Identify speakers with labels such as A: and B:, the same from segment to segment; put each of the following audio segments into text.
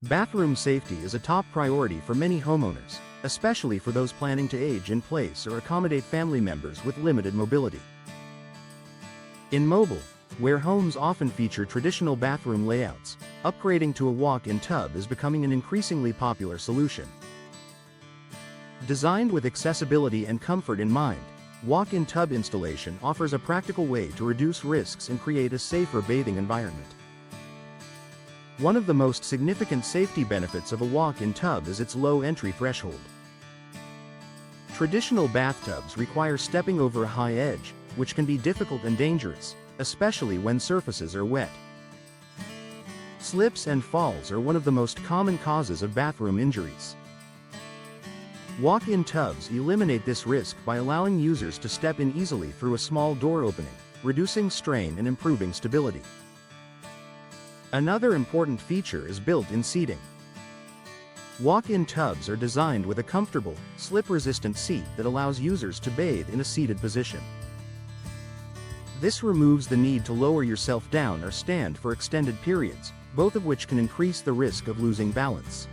A: Bathroom safety is a top priority for many homeowners, especially for those planning to age in place or accommodate family members with limited mobility. In mobile, where homes often feature traditional bathroom layouts, upgrading to a walk-in tub is becoming an increasingly popular solution. Designed with accessibility and comfort in mind, walk-in tub installation offers a practical way to reduce risks and create a safer bathing environment. One of the most significant safety benefits of a walk-in tub is its low entry threshold. Traditional bathtubs require stepping over a high edge, which can be difficult and dangerous, especially when surfaces are wet. Slips and falls are one of the most common causes of bathroom injuries. Walk-in tubs eliminate this risk by allowing users to step in easily through a small door opening, reducing strain and improving stability. Another important feature is built-in seating. Walk-in tubs are designed with a comfortable, slip-resistant seat that allows users to bathe in a seated position. This removes the need to lower yourself down or stand for extended periods, both of which can increase the risk of losing balance.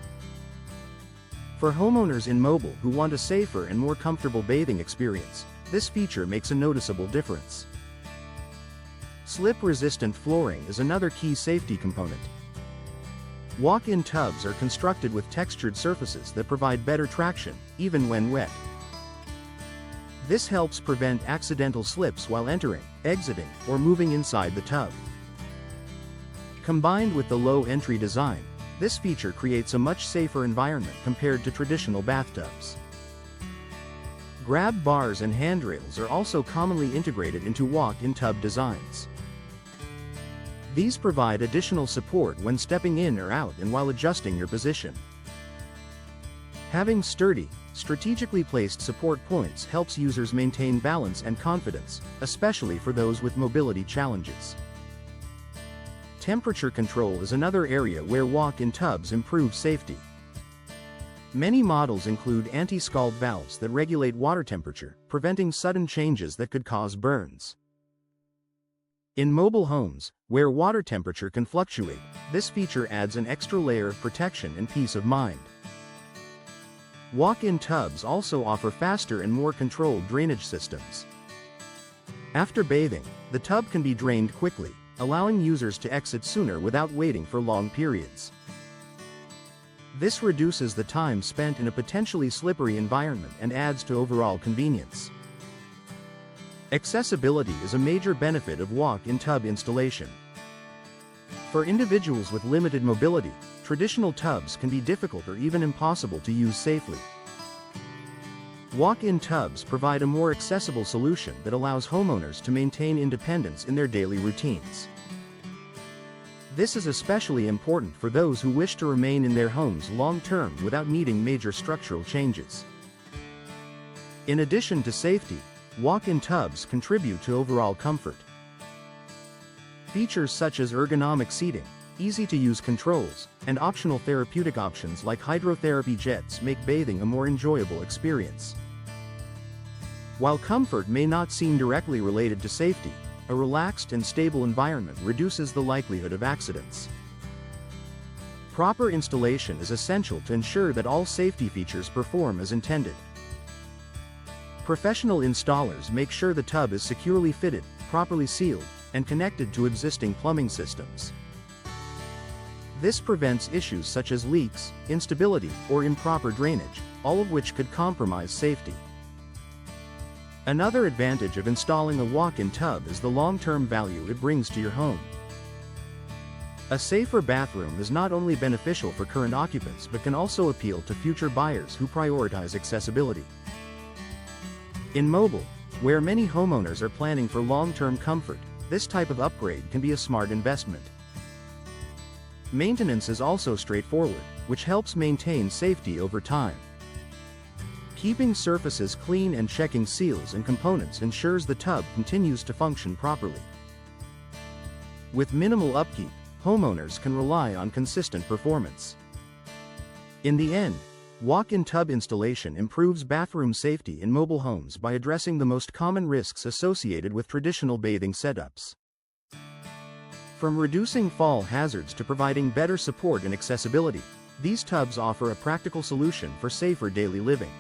A: For homeowners in mobile who want a safer and more comfortable bathing experience, this feature makes a noticeable difference. Slip-resistant flooring is another key safety component. Walk-in tubs are constructed with textured surfaces that provide better traction, even when wet. This helps prevent accidental slips while entering, exiting, or moving inside the tub. Combined with the low entry design, this feature creates a much safer environment compared to traditional bathtubs. Grab bars and handrails are also commonly integrated into walk-in tub designs. These provide additional support when stepping in or out and while adjusting your position. Having sturdy, strategically placed support points helps users maintain balance and confidence, especially for those with mobility challenges. Temperature control is another area where walk-in tubs improve safety. Many models include anti-scald valves that regulate water temperature, preventing sudden changes that could cause burns. In mobile homes, where water temperature can fluctuate, this feature adds an extra layer of protection and peace of mind. Walk-in tubs also offer faster and more controlled drainage systems. After bathing, the tub can be drained quickly, allowing users to exit sooner without waiting for long periods. This reduces the time spent in a potentially slippery environment and adds to overall convenience. Accessibility is a major benefit of walk-in tub installation. For individuals with limited mobility, traditional tubs can be difficult or even impossible to use safely. Walk-in tubs provide a more accessible solution that allows homeowners to maintain independence in their daily routines. This is especially important for those who wish to remain in their homes long-term without needing major structural changes. In addition to safety, walk-in tubs contribute to overall comfort. Features such as ergonomic seating, easy-to-use controls, and optional therapeutic options like hydrotherapy jets make bathing a more enjoyable experience. While comfort may not seem directly related to safety, a relaxed and stable environment reduces the likelihood of accidents. Proper installation is essential to ensure that all safety features perform as intended. Professional installers make sure the tub is securely fitted, properly sealed, and connected to existing plumbing systems. This prevents issues such as leaks, instability, or improper drainage, all of which could compromise safety. Another advantage of installing a walk-in tub is the long-term value it brings to your home. A safer bathroom is not only beneficial for current occupants but can also appeal to future buyers who prioritize accessibility. In mobile, where many homeowners are planning for long-term comfort, this type of upgrade can be a smart investment. Maintenance is also straightforward, which helps maintain safety over time. Keeping surfaces clean and checking seals and components ensures the tub continues to function properly. With minimal upkeep, homeowners can rely on consistent performance. In the end, walk-in tub installation improves bathroom safety in mobile homes by addressing the most common risks associated with traditional bathing setups. From reducing fall hazards to providing better support and accessibility, These tubs offer a practical solution for safer daily living.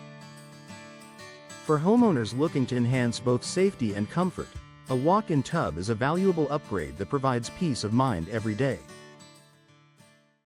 A: For homeowners looking to enhance both safety and comfort, a walk-in tub is a valuable upgrade that provides peace of mind every day.